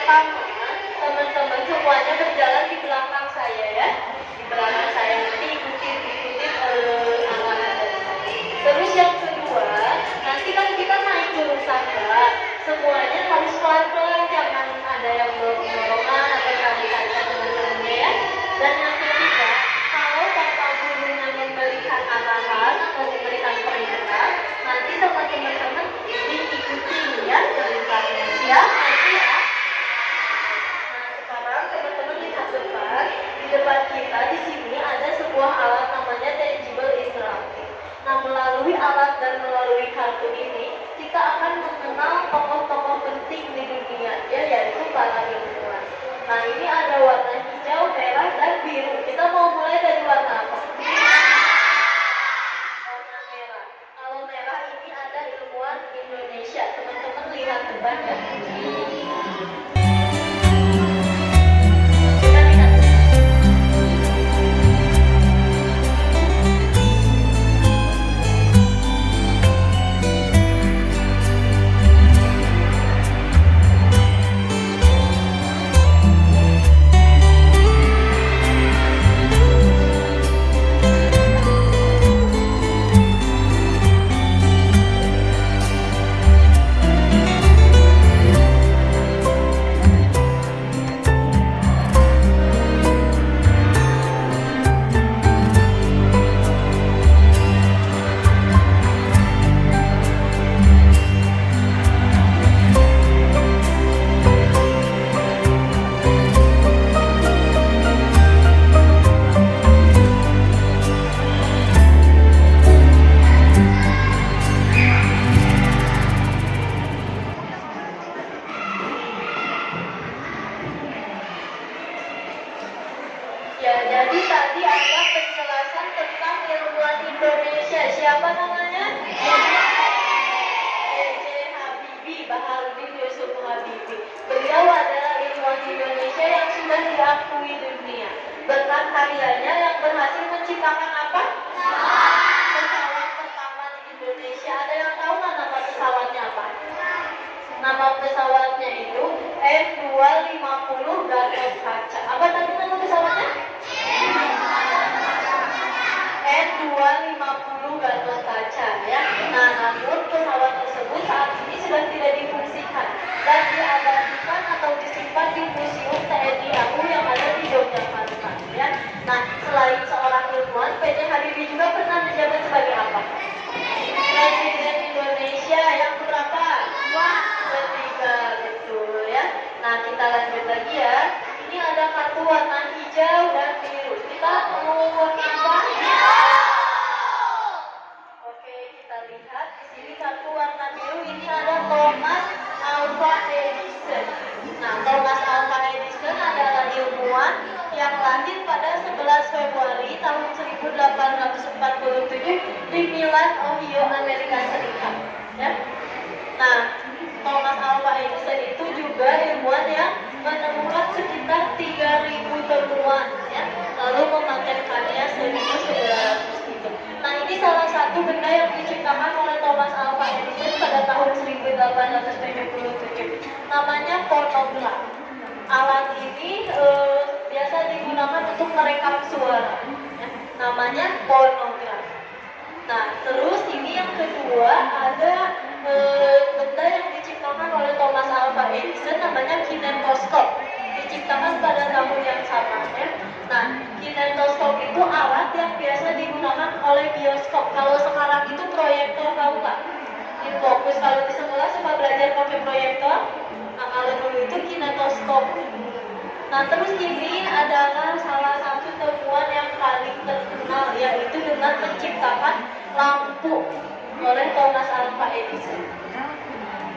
pertama, teman-teman semuanya berjalan di belakang saya ya. Di belakang saya nanti ikutin arahan dari saya. Terus yang kedua, nanti kan kita naik turun tangga. Semuanya harus pelan-pelan, jangan ada yang dorong-dorongan atau tarik-tarikan teman-temannya ya. Dan yang ketiga, kalau bapak gurunya memberikan arahan atau memberikan perintah, nanti sama teman-teman diikuti ya perintahnya. Siap nanti ya. Nah sekarang teman-teman lihat depan. Di depan kita di sini ada sebuah alat namanya tangible interactive. Nah melalui alat dan melalui kartu ini kita akan mengenal tokoh-tokoh penting di dunia ya, yaitu para ilmuwan. Nah ini ada warna hijau, merah, dan biru. Kita mau mulai dari warna apa? Warna merah. Kalau merah ini ada ilmuwan Indonesia. Teman-teman lihat depan ya. Ya, jadi tadi ada penjelasan tentang ilmuwan Indonesia. Siapa namanya? B.J. Habibie, Baharudin Yusuf Habibie. Beliau adalah ilmuwan Indonesia yang sudah diakui dunia. Berkat karyanya yang berhasil menciptakan apa? Pesawat pertama di Indonesia. Ada yang tahu nggak nama pesawatnya apa? Nama pesawatnya itu N250 Gatot Kaca. Apa tadi nama pesawatnya? N250 Gatot Kaca ya. Nah, namun pesawat tersebut saat ini sudah tidak difungsikan dan diabadikan atau disimpan di Museum TNI AU yang ada di Yogyakarta ya. Nah, selain seorang ilmuwan, B.J. Habibie juga pernah menjabat sebagai apa? Presiden Indonesia yang berapa? Ketiga, betul ya. Nah, kita lanjut lagi ya. Ini ada kartu warna hijau dan biru. Kita mau warna apa? Oke, kita lihat di sini kartu warna biru. Ini ada Thomas Alva Edison. Nah, Thomas Alva Edison adalah ilmuwan yang lahir pada 11 Februari tahun 1847 di Milan, Ohio, Amerika Serikat. Ya. Nah, Thomas Alva Edison itu juga ilmuwan yang menemukan sekitar 3.000 temuan ya, lalu mematenkannya 1.900 gitu. Nah, ini salah satu benda yang diciptakan oleh Thomas Alva Edison pada tahun 1877. Namanya fonograf. Alat ini biasa digunakan untuk merekam suara ya. Namanya fonograf. Nah, terus ini yang kedua ada benda yang diciptakan oleh Thomas Alva Edison namanya kinetoskop. Diciptakan pada tahun yang sama ya. Nah, kinetoskop itu alat yang biasa digunakan oleh bioskop. Kalau sekarang itu proyektor, tahu nggak? Di fokus kalau di sekolah suka belajar pakai proyektor. Nah, kalau dulu itu kinetoskop. Nah, terus ini adalah salah satu temuan yang paling terkenal, yaitu dengan menciptakan lampu oleh Thomas Alva Edison.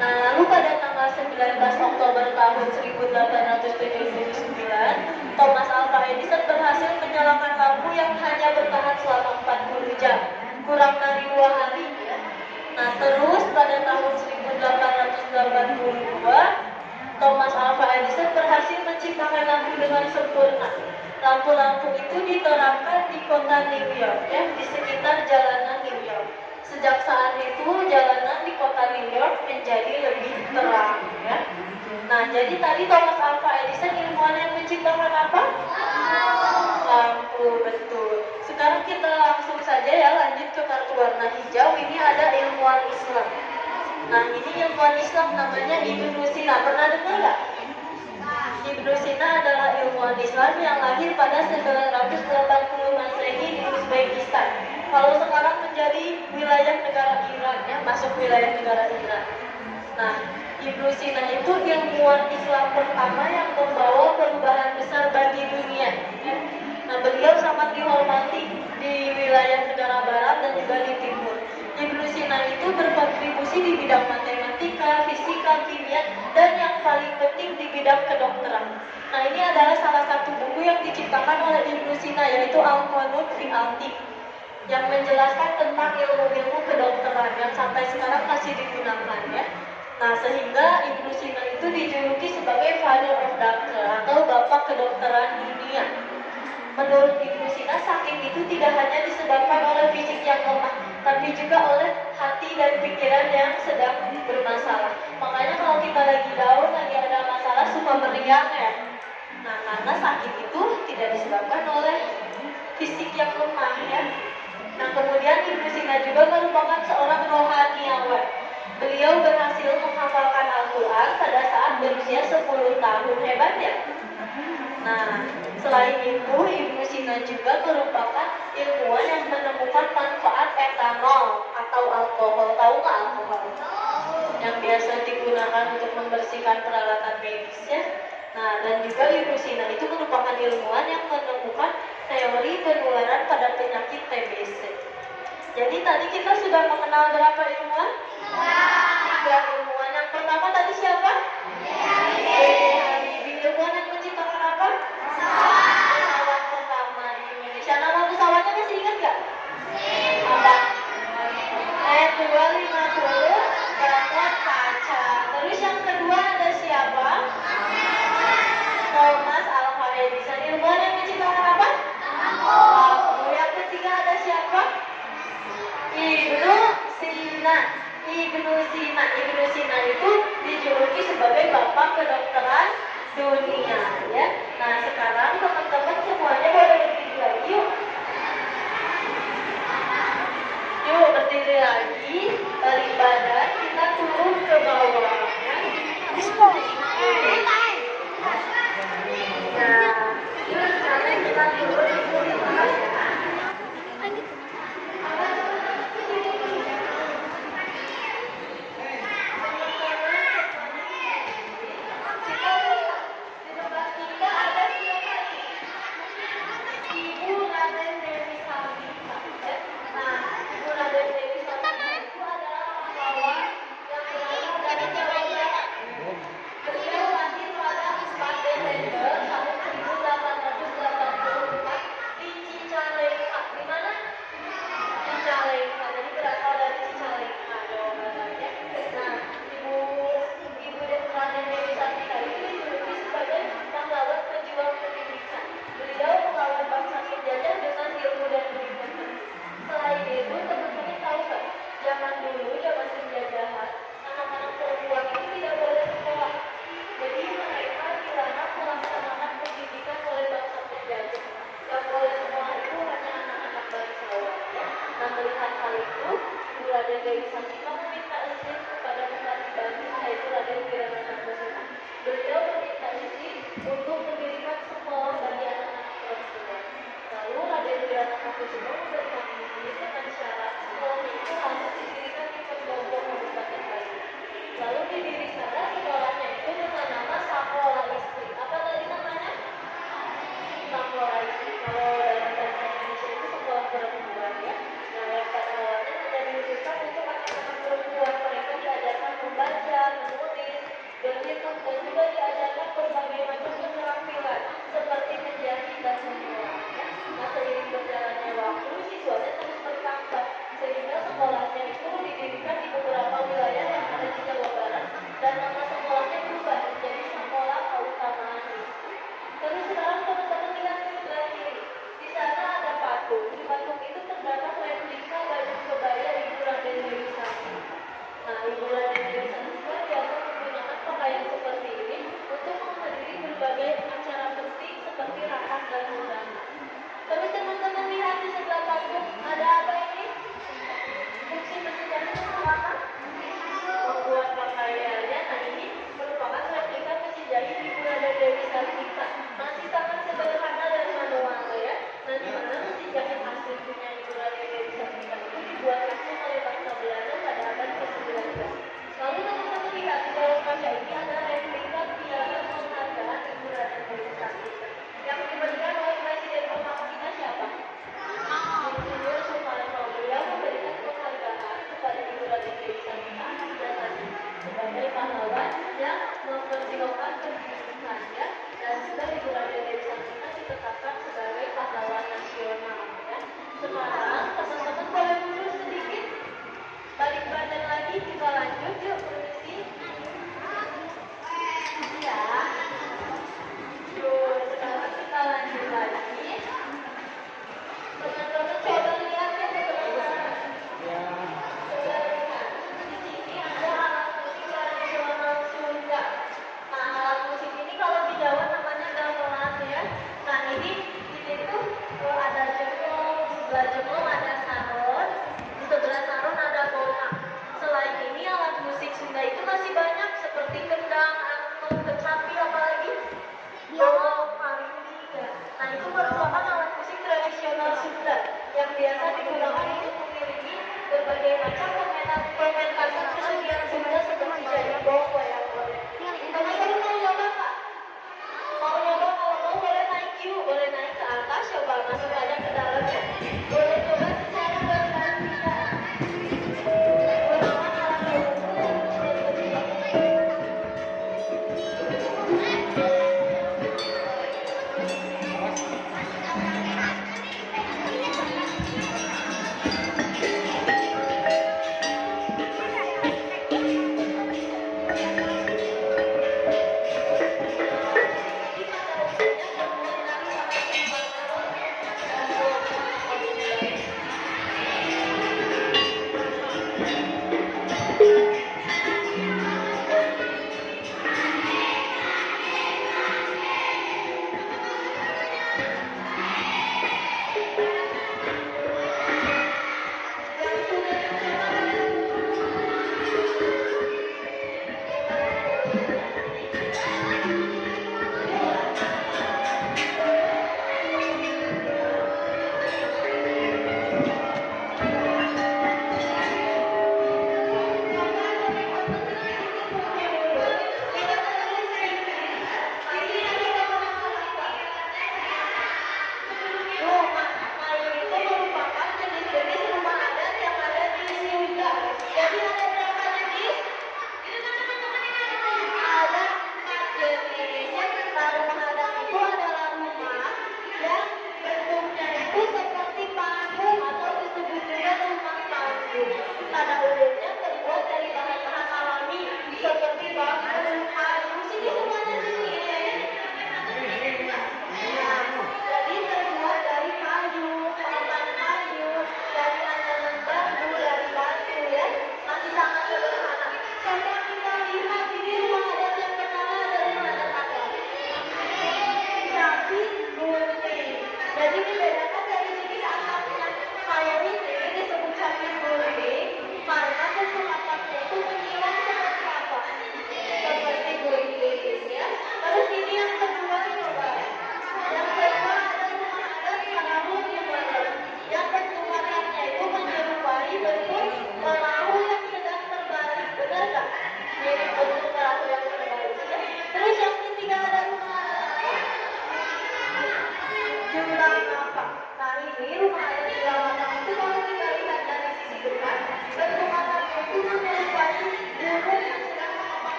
Nah, lalu pada tanggal 19 Oktober tahun 1879, Thomas Alva Edison berhasil menyalakan lampu yang hanya bertahan selama 40 jam, kurang dari 2 hari. Ya. Nah, terus pada tahun 1882, Thomas Alva Edison berhasil menciptakan lampu dengan sempurna. Lampu-lampu itu diterapkan di kota New York, ya, di sekitar jalanan New York. Sejak saat itu jalanan di kota New York menjadi lebih terang. Ya. Nah, jadi tadi Thomas Edison ilmuwan yang menciptakan apa? Lampu, betul. Sekarang kita langsung saja ya lanjut ke kartu warna hijau. Ini ada ilmuwan Islam. Nah, ini ilmuwan Islam namanya Ibnu Sina. Pernah dengar nggak? Ibnu Sina adalah ilmuwan Islam yang lahir pada 980 Masehi di Uzbekistan. Kalau sekarang menjadi wilayah negara Iran ya, masuk wilayah negara Iran. Nah, Ibnu Sina itu ilmuwan Islam pertama yang membawa perubahan besar bagi dunia. Nah, beliau sangat dihormati di wilayah negara barat dan juga di timur. Ibnu Sina itu berkontribusi di bidang matematika, fisika, kimia, dan yang paling penting di bidang kedokteran. Nah, ini adalah salah satu buku yang diciptakan oleh Ibnu Sina, yaitu Al-Qanun fi Al-Tib, yang menjelaskan tentang ilmu-ilmu kedokteran yang sampai sekarang masih digunakan ya. Nah, sehingga Ibnu Sina itu dijuluki sebagai Father of Doctor atau Bapak Kedokteran Dunia. Menurut Ibnu Sina, sakit itu tidak hanya disebabkan oleh fisik yang lemah, tapi juga oleh hati dan pikiran yang sedang bermasalah. Makanya kalau kita lagi down, lagi ada masalah, suka meriang ya. Nah, karena sakit itu tidak disebabkan oleh fisik yang lemah ya. Nah, kemudian Ibnu Sina juga merupakan seorang rohaniawan. Beliau berhasil menghafalkan Al-Quran pada saat berusia 10 tahun. Hebat ya? Nah, selain itu, Ibnu Sina juga merupakan ilmuwan yang menemukan manfaat etanol atau alkohol. Tahu nggak alkohol? Yang biasa digunakan untuk membersihkan peralatan medis ya. Nah, dan juga Ibnu Sina itu merupakan ilmuwan yang menemukan teori penularan pada penyakit TBC. Jadi tadi kita sudah mengenal berapa ilmuwan? 3 ilmuwan. Yang pertama tadi siapa? Ilmuwan yang menciptakan apa? Pesawat pertama di Indonesia. Nama pesawatnya masih ingat nggak? Apa? E250 Gatot Kaca. Terus yang kedua ada siapa? Thomas Alva Edison. Ilmuwan yang menciptakan apa? Lampu. Yang ketiga ada siapa? Ibnu Sina. Ibnu Sina itu dijuluki sebagai Bapak Kedokteran Dunia ya. Nah, sekarang teman-teman semuanya boleh berdiri lagi yuk. Yuk berdiri lagi, balik badan, kita turun ke bawah ya. Nah, terus karena kita turun ke bawah ya.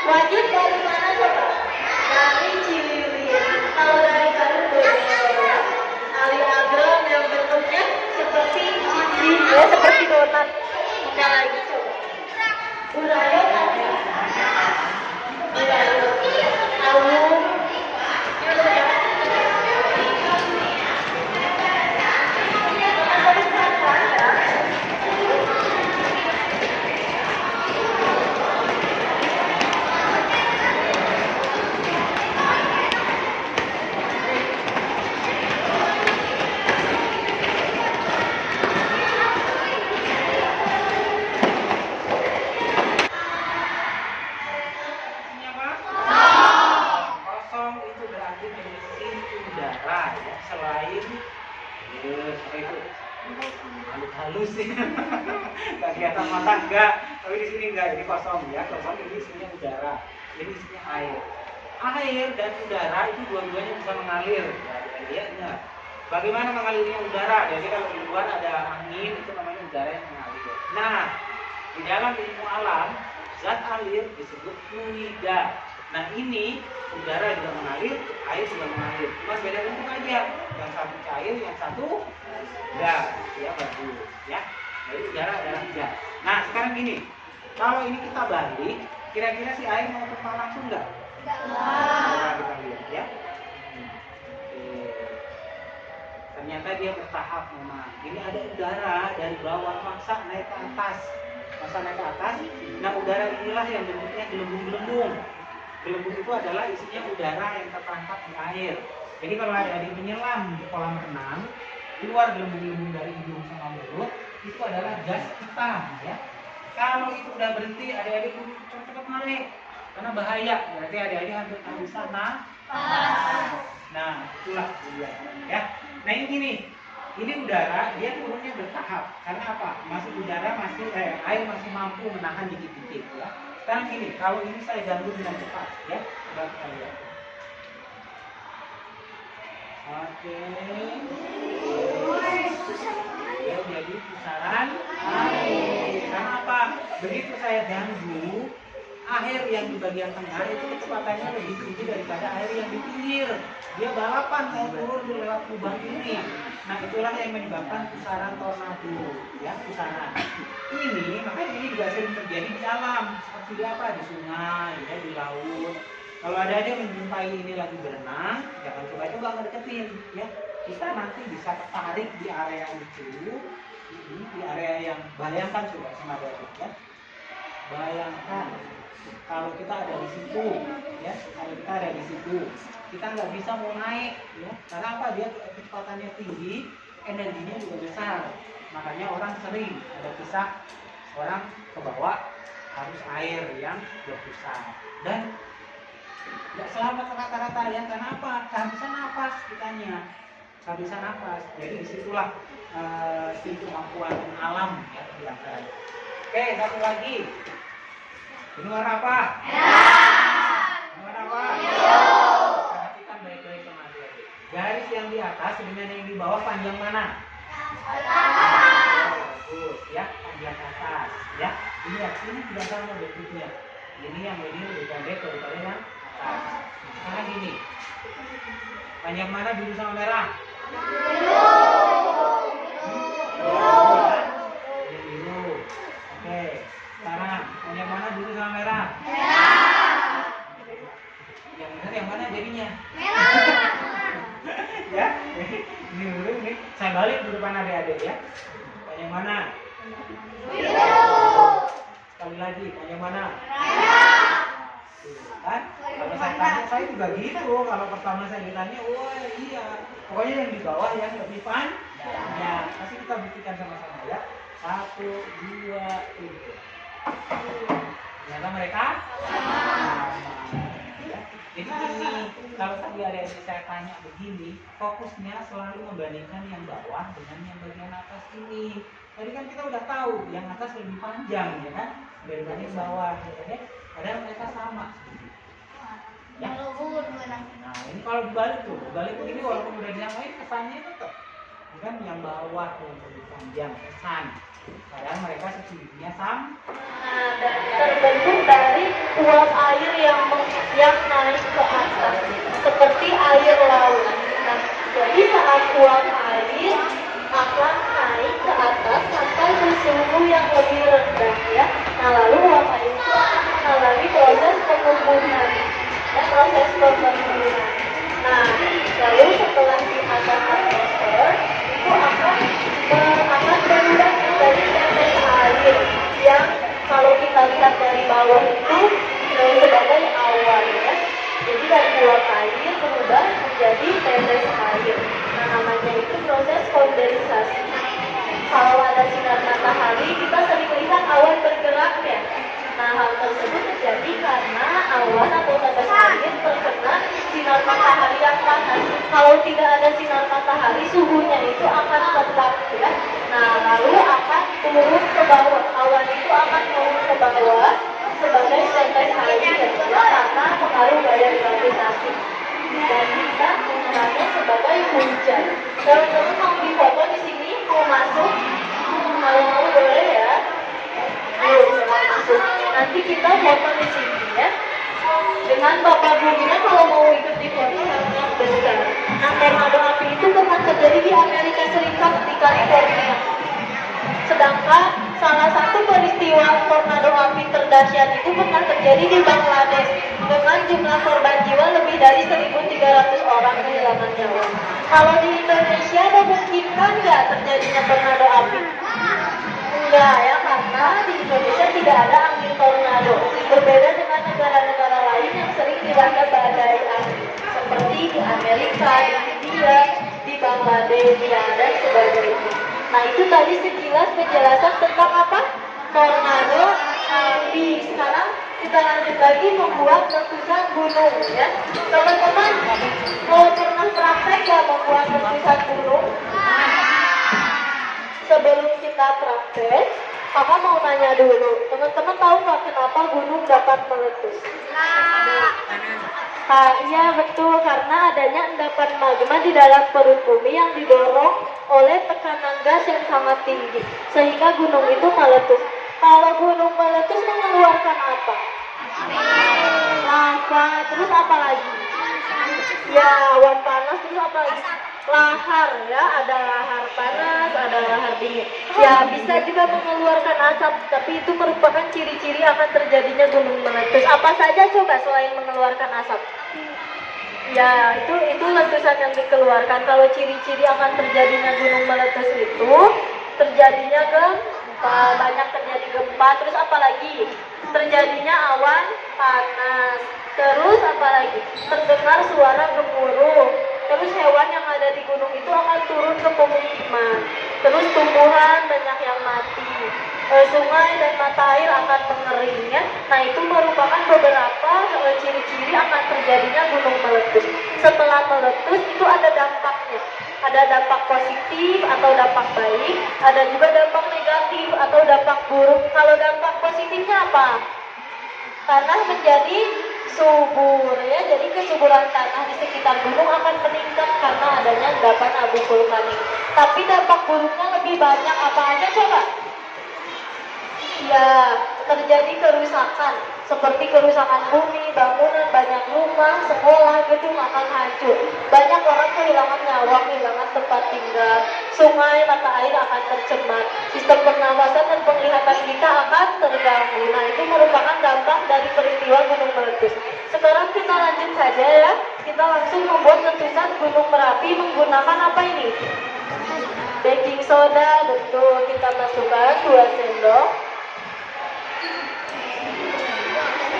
Wajib dari mana coba? Dari Cililin. Kalau dari Garut boleh. Ali agam yang bentuknya seperti cincin, ya seperti donat. Oke lagi coba. Burayo kan? Burayo. Awu. Halus sih, nggak kelihatan mata enggak, tapi di sini enggak, jadi kosong ya, kosong ini isinya udara, ini isinya air. Air dan udara itu dua-duanya bisa mengalir, ya, ingat. Bagaimana mengalirnya udara? Jadi kalau di luar ada angin itu namanya udara yang mengalir. Nah, di dalam ilmu alam zat alir disebut fluida. Nah ini udara juga mengalir, air juga mengalir. Cuma beda bentuk aja. Yang satu cair, yang satu gas. Ya bagus. Ya. Jadi udara adalah gas. Nah sekarang gini, kalau ini kita balik, kira-kira si air mau terbang langsung nggak? Nah, kita lihat ya. Ternyata dia bertahap memang. Ini ada udara dari bawah maksa naik ke atas. Masa naik ke atas. Nah udara inilah yang bentuknya gelembung-gelembung. Gelembung itu adalah isinya udara yang terperangkap di air. Jadi kalau adik-adik menyelam di kolam renang, keluar gelembung-gelembung dari hidung sama mulut, itu adalah gas hitam ya. Kalau itu udah berhenti, adik-adik cepat-cepat naik karena bahaya. Berarti adik-adik hampir di sana. Nah, itulah dia ya. Nah ini gini, ini udara dia turunnya bertahap. Karena apa? Masih udara air masih mampu menahan dikit-dikit ya. Sekarang gini, kalau ini saya ganggu dengan cepat ya, coba kita lihat. Oke. Ya jadi pusaran air. Karena apa? Begitu saya ganggu, air yang di bagian tengah itu kecepatannya lebih tinggi daripada air yang di pinggir. Dia balapan mau turun lewat lubang ini. Nah itulah yang menyebabkan pusaran tornado, ya pusaran. Ini makanya ini juga sering terjadi di alam, seperti di apa? Di sungai, ya di laut. Kalau ada yang menjumpai ini lagi berenang, jangan coba-coba ngedeketin, ya. Kita nanti bisa tertarik di area itu, di area yang bayangkan coba sama adik ya. Bayangkan kalau kita ada di situ, ya, kalau kita ada di situ, kita nggak bisa mau naik, ya, karena apa? Dia kecepatannya tinggi, energinya juga besar. Makanya orang sering ada kisah orang ke bawah harus air yang berpusat dan nggak selamat rata-rata ya. Karena apa? Kehabisan napas kitanya, kehabisan napas. Jadi disitulah kemampuan alam ya di antaranya. Oke, satu lagi. Ini warna apa? Ini warna apa? Perhatikan baik-baik sama adik-adik. Garis yang di atas dengan yang di bawah panjang mana? Bagus ya, panjang atas ya. Ini tidak sama bentuknya. Ini yang lebih pendek daripada yang atas. Sekarang gini. Panjang mana biru sama merah? Biru. Oke. Sekarang panjang mana biru sama merah? Merah. Yang benar yang mana jadinya? Merah. Ya. Ini dulu ini. Saya balik di depan adik-adik ya. Panjang mana? Biru. Sekali lagi, panjang mana? Merah. Kan? Kalau saya tanya, saya juga gitu. Kalau pertama saya ditanya, wah iya. Pokoknya yang di bawah yang lebih panjang. Ya, pasti kita buktikan sama-sama ya. 1, 2, 3. Ternyata mereka sama. Ya. Jadi ini, kalau tadi ada yang saya tanya begini, fokusnya selalu membandingkan yang bawah dengan yang bagian atas ini. Tadi kan kita udah tahu, yang atas lebih panjang, ya kan? Daripada yang bawah, ya. Padahal mereka sama. Ya. Nah, ini kalau dibalik tuh, dibalik begini walaupun udah disamain, kesannya tetap. Bukan yang bawah yang lebih panjang, kesan. Padahal mereka sesungguhnya sama. Nah, dan terbentuk dari uap air yang naik ke atas, seperti air laut. Nah, jadi saat uap air akan naik ke atas sampai ke suhu yang lebih rendah ya. Nah, lalu uap air itu akan mengalami proses pengumpulan, ya, proses pembentukan. Nah, lalu setelah di atas atmosfer itu akan berubah menjadi tetes air yang kalau kita lihat dari bawah itu sebagai awan ya. Jadi dari uap air berubah menjadi tetes air. Nah, namanya itu proses kondensasi. Kalau ada sinar matahari, kita sering lihat awan bergerak ya. Nah, hal tersebut terjadi karena awan atau tetes air terkena sinar matahari yang panas. Kalau tidak ada sinar matahari, suhunya itu akan tetap ya. Nah, lalu akan turun ke bawah. Awan itu akan turun ke bawah sebagai tetes air ya, karena pengaruh gaya gravitasi. Dan kita menggunakannya sebagai hujan. Teman-teman mau difoto di sini, mau masuk? Kalau mau boleh ya. Ayo, coba masuk. Nanti kita foto di sini ya. Dengan bapak gurunya kalau mau ikut di foto sangat besar. Nah, tornado api itu pernah terjadi di Amerika Serikat di California. Sedangkan salah satu peristiwa tornado api terdahsyat itu pernah terjadi di Bangladesh dengan jumlah korban jiwa lebih dari 1.300 orang kehilangan nyawa. Kalau di Indonesia memungkinkan nggak terjadinya tornado api? Enggak ya, karena di Indonesia tidak ada angin tornado. Berbeda dengan negara-negara lain yang sering dilanda badai angin, seperti di Amerika, di India, di Bangladesh, ya, dan sebagainya. Nah, itu tadi sekilas penjelasan tentang apa? Tornado api. Sekarang kita lanjut lagi membuat letusan gunung ya. Teman-teman mau pernah praktek ya membuat letusan gunung? Sebelum kita praktek, kakak mau nanya dulu. Teman-teman tahu nggak kenapa gunung dapat meletus? Iya betul, karena adanya endapan magma di dalam perut bumi yang didorong oleh tekanan gas yang sangat tinggi, sehingga gunung itu meletus. Kalau gunung meletus mengeluarkan apa? Lava, terus apa lagi? Ya, awan panas, terus apa lagi? Lahar ya, ada lahar panas, ada lahar dingin. Ya, bisa juga mengeluarkan asap, tapi itu merupakan ciri-ciri akan terjadinya gunung meletus. Apa saja coba selain mengeluarkan asap? Ya, itu letusan yang dikeluarkan. Kalau ciri-ciri akan terjadinya gunung meletus itu terjadinya gempa, banyak terjadi gempa, terus apa lagi? Terjadinya awan panas. Terus apa lagi? Terdengar suara gemuruh. Terus hewan yang ada di gunung itu akan turun ke pemukiman. Terus tumbuhan banyak yang mati. Sungai dan mata air akan mengering ya. Nah, itu merupakan beberapa ciri-ciri akan terjadinya gunung meletus. Setelah meletus itu ada dampaknya. Ada dampak positif atau dampak baik, ada juga dampak negatif atau dampak buruk. Kalau dampak positifnya apa? Tanah menjadi subur ya, jadi kesuburan tanah di sekitar gunung akan meningkat karena adanya endapan abu vulkanik. Tapi dampak buruknya lebih banyak, apa aja coba? Ya, terjadi kerusakan seperti kerusakan bumi, bangunan, banyak rumah, sekolah, gedung akan hancur. Banyak orang kehilangan nyawa, kehilangan tempat tinggal. Sungai, mata air akan tercemar. Sistem pernafasan dan penglihatan kita akan terganggu. Nah, itu merupakan dampak dari peristiwa gunung meletus. Sekarang kita lanjut saja ya. Kita langsung membuat letusan gunung Merapi menggunakan apa ini? Baking soda, betul. Kita masukkan 2 sendok.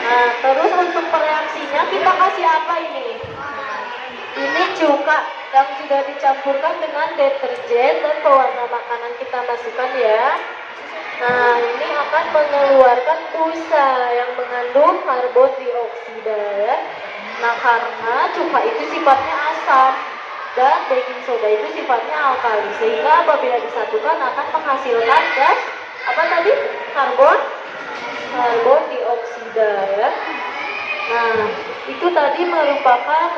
Nah, terus untuk pereaksinya kita kasih apa ini? Ini cuka yang sudah dicampurkan dengan deterjen dan pewarna makanan kita masukkan ya. Nah, ini akan mengeluarkan busa yang mengandung karbon dioksida ya. Nah, karena cuka itu sifatnya asam dan baking soda itu sifatnya alkali, sehingga apabila disatukan akan menghasilkan gas apa tadi? Karbon dioksida ya. Nah, itu tadi merupakan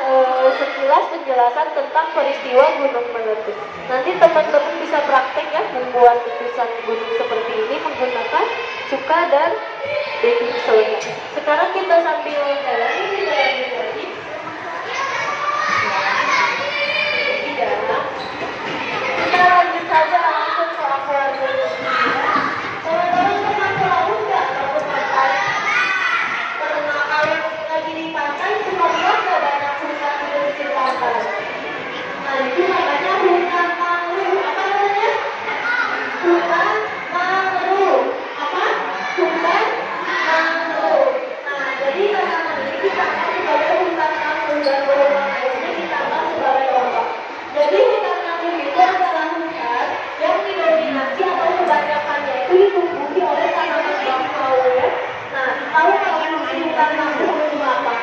sekilas penjelasan tentang peristiwa gunung meletus. Nanti teman-teman bisa praktek ya membuat letusan gunung seperti ini menggunakan suka dan baking soda. Sekarang kita sambil jalan, kita lanjut lagi. Tidak. Kita lanjut saja langsung ke akuarium. Teman-teman pernah ke laut nggak? Laut pantai. Karena kalau lagi di pantai, semua nggak banyak hutan di pesisir pantai. Nah itu namanya hutan mangrove. Apa namanya? Hutan mangrove. Apa? Hutan mangrove. Nah jadi tanaman ini ditambah sebagai hutan mangrove dan berubah ini ditambah sebagai lomba. Jadi hutan mangrove itu adalah hutan yang didominasi atau kebanyakannya itu ditumbuhi oleh tanaman bakau ya. Nah tahu kalau fungsi hutan mangrove itu apa?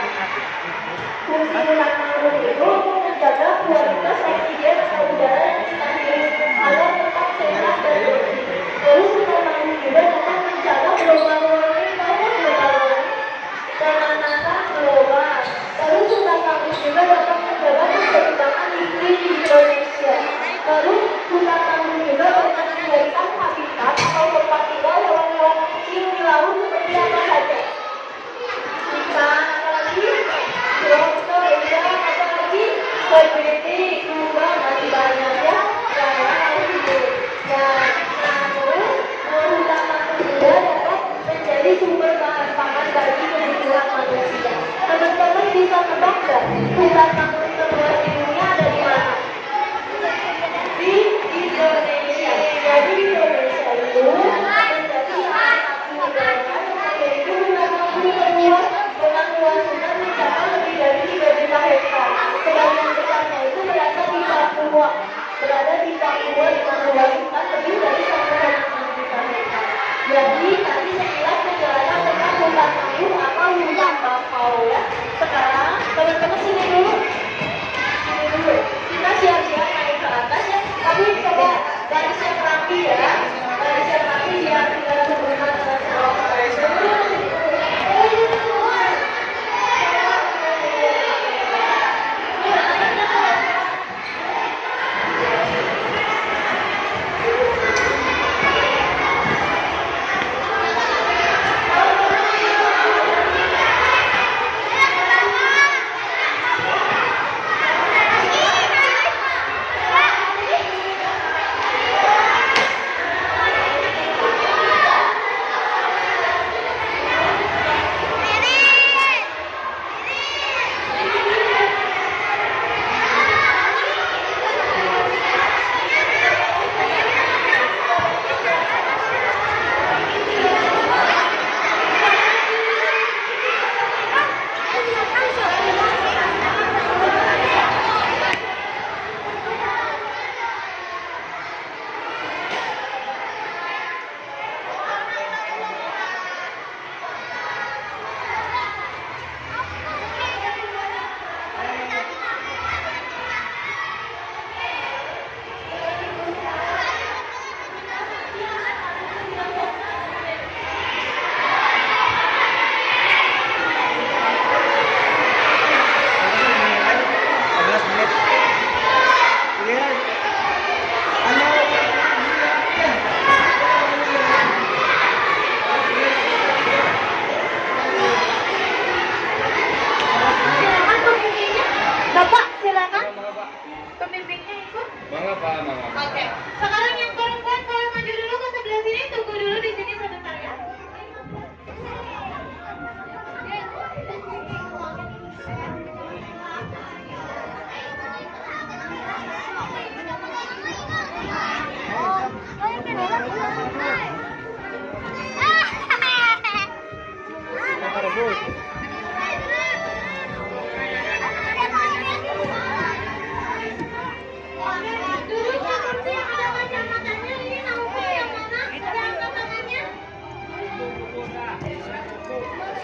Fungsi hutan mangrove itu untuk menjaga kualitas oksigen atau udara yang kita hirup agar tetap sehat dan bersih. Terus hutan mangrove juga dapat menjaga global warming, tahu global warming? Pemanasan global. Terus hutan mangrove juga dapat menjaga keseimbangan iklim di Indonesia. Terus hutan mangrove juga dapat memberikan habitat atau tempat tinggal hewan-hewan kecil di laut seperti apa saja? Ikan, apalagi lobster, udang, apalagi seperti juga masih banyak ya yang harus hidup. Dan namun hutan mangrove juga dapat menjadi sumber bahan pangan bagi kebutuhan manusia. Teman-teman bisa nebak nggak hutan mangrove terluas di dunia ada di mana? Di Indonesia. Jadi Indonesia itu menjadi salah satu negara yang memiliki hutan mangrove terluas dengan luas hutan mencapai lebih dari 3 juta hektar. Sebagian besarnya itu berada di Papua. Dengan luas hutan lebih dari 1,6 juta hektar. Jadi tadi sekilas penjelasan tentang hutan mangrove atau hutan bakau ya. Sekarang teman-teman sini dulu. Kita siap-siap naik ke atas ya. Tapi coba garis yang rapi ya. Garis yang rapi biar tidak berhubungan dengan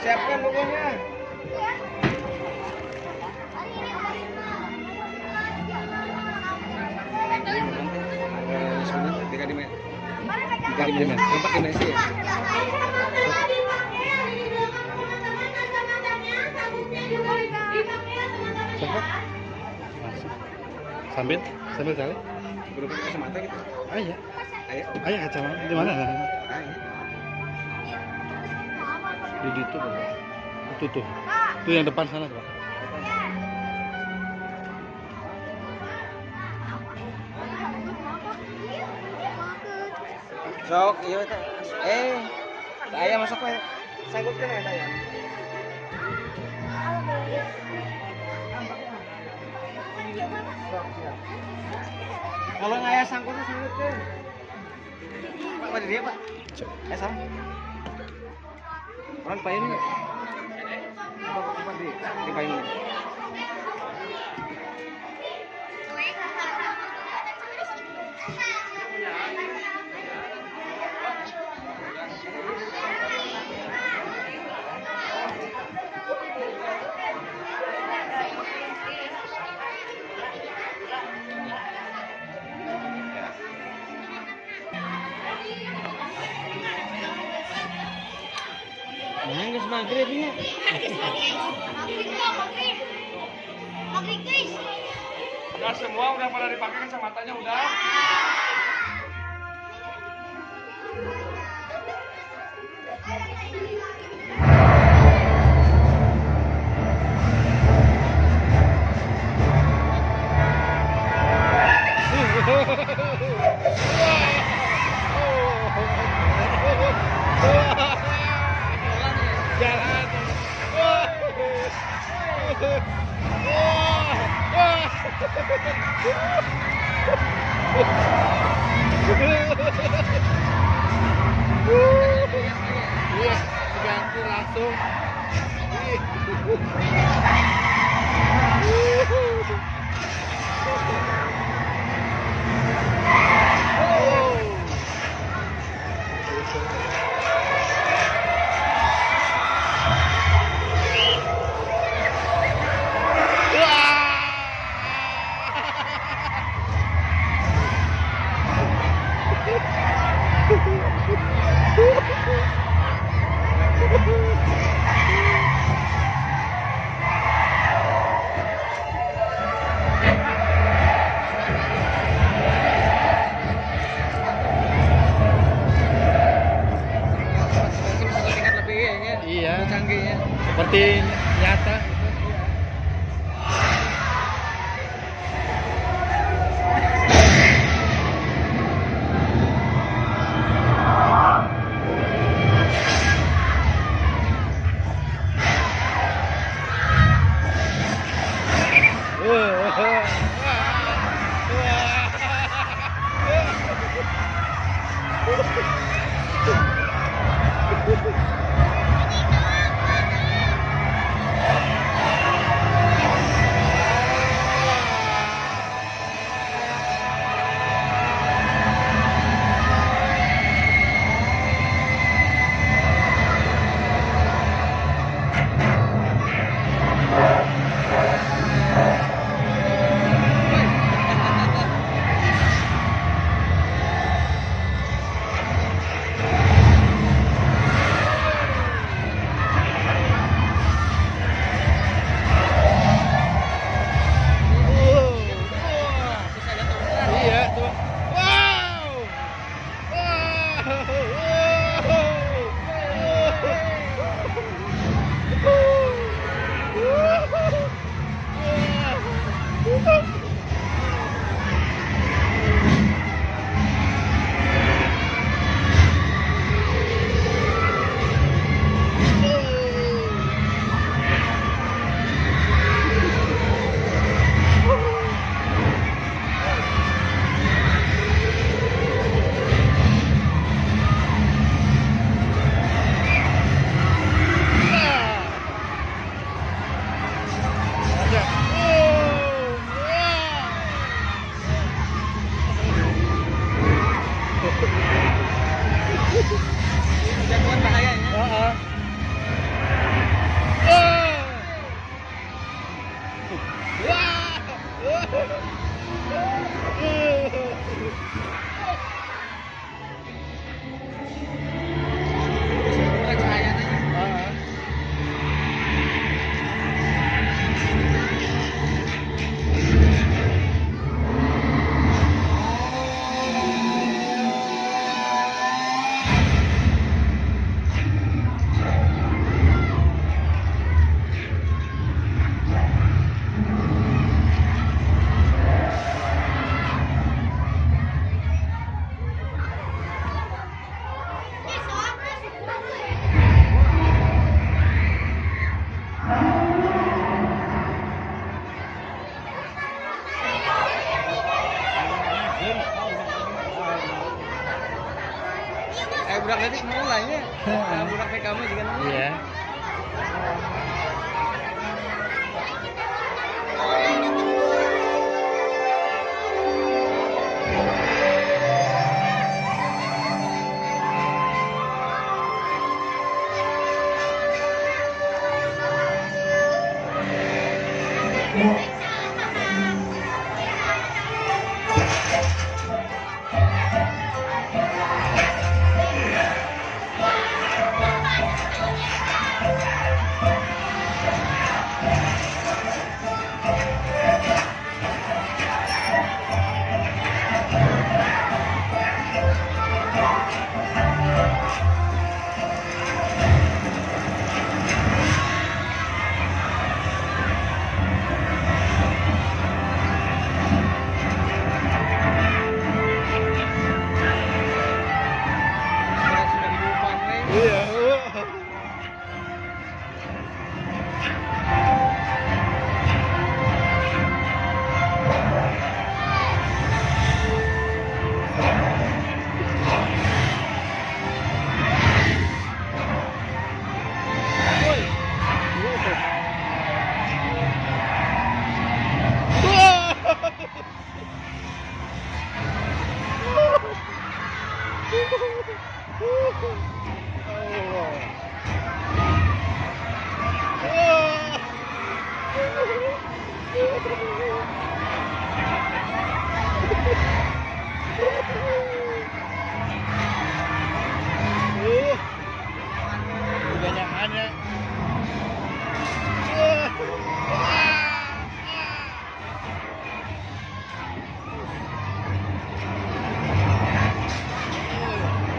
Siapkan logonya. Tiga dimen. Empat dimensi. Sambil kali. Berupa kacamata gitu. Ayo kacamata di mana? Ayo. Di situ. Itu tuh. Itu yang depan sana tuh, Pak. Sok, iya teh. Saya masuk we. Sangkutkeun we teh. Kalau ngaya sangkutnya sangkutkeun. Pak, pada dia, Pak. Sama. Orang payung enggak? Apa di payung? Nangis maghribnya. Maghrib guys. Udah semua udah pada dipakai kacamatanya udah. Jalan. Iya, diganti langsung. Iya, Canggihnya. seperti nyata. Budak kamu juga namanya. Iya.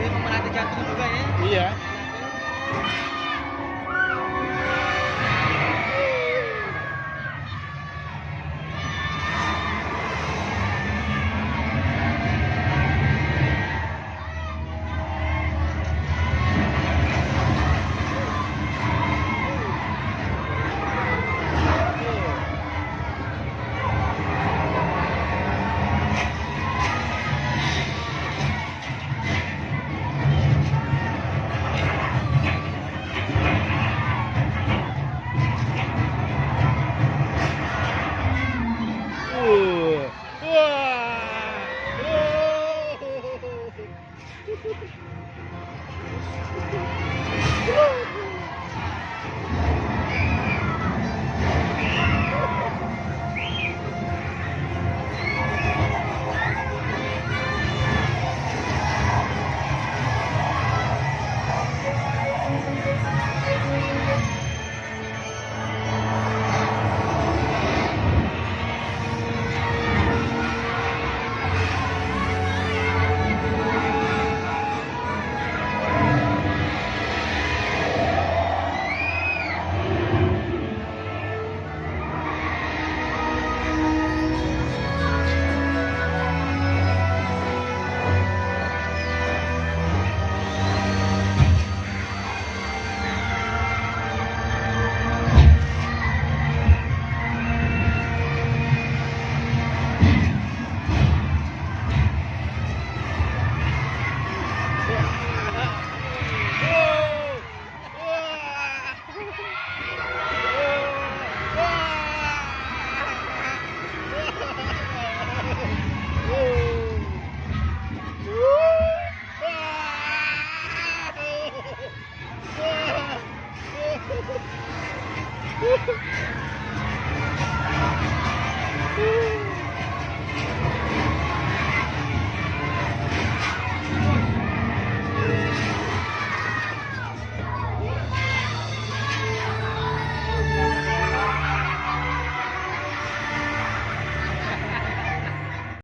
Dia memerhati jantung juga ya. Iya. Woo!